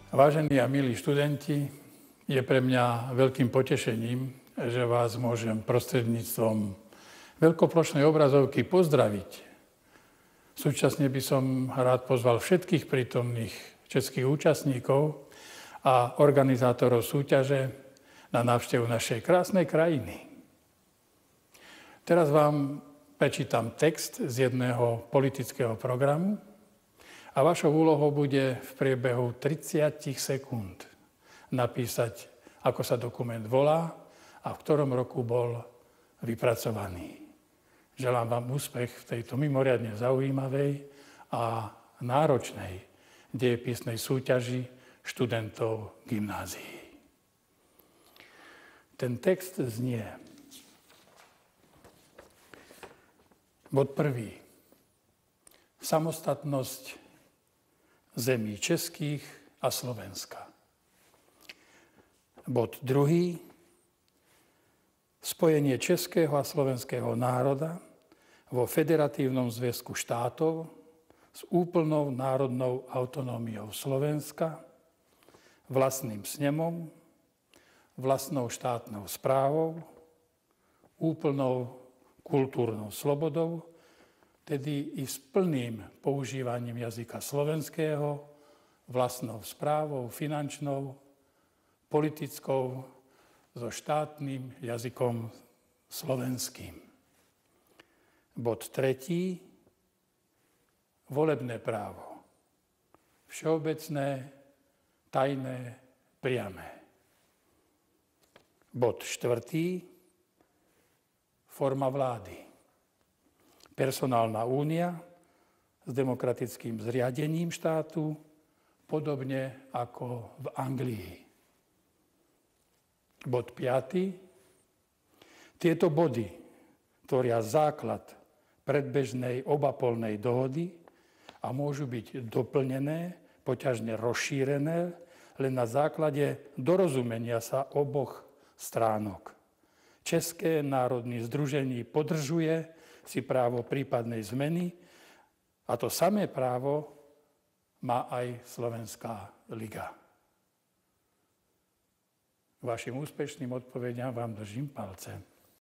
Vážení a milí študenti, je pre mňa veľkým potešením, že vás môžem prostredníctvom veľkoplošnej obrazovky pozdraviť. Súčasne by som rád pozval všetkých prítomných českých účastníkov a organizátorov súťaže na návštevu našej krásnej krajiny. Teraz vám prečítam text z jedného politického programu a vašou úlohou bude v priebehu 30 sekúnd napísať, ako sa dokument volá a v ktorom roku bol vypracovaný. Želám vám úspech v tejto mimoriadne zaujímavej a náročnej dejepisnej súťaži študentov gymnázií. Ten text znie: Bod 1. Samostatnosť zemí českých a Slovenska. Bod 2. Spojenie českého a slovenského národa vo Federatívnom zväzku štátov s úplnou národnou autonómiou Slovenska, vlastným snemom, vlastnou štátnou správou, úplnou kultúrnou slobodou, tedy i s plným používaním jazyka slovenského, vlastnou správou, finančnou, politickou, so štátnym jazykom slovenským. Bod 3. Volebné právo. Všeobecné, tajné, priame. Bod 4. Forma vlády. Personálna únia s demokratickým zriadením štátu, podobne ako v Anglii. Bod 5. Tieto body tvoria základ predbežnej obapolnej dohody a môžu byť doplnené, poťažne rozšírené, len na základe dorozumenia sa oboch stránok. České národné združenie podržuje si právo prípadnej zmeny a to samé právo má aj Slovenská liga. K vašim úspešným odpovediam vám držím palce.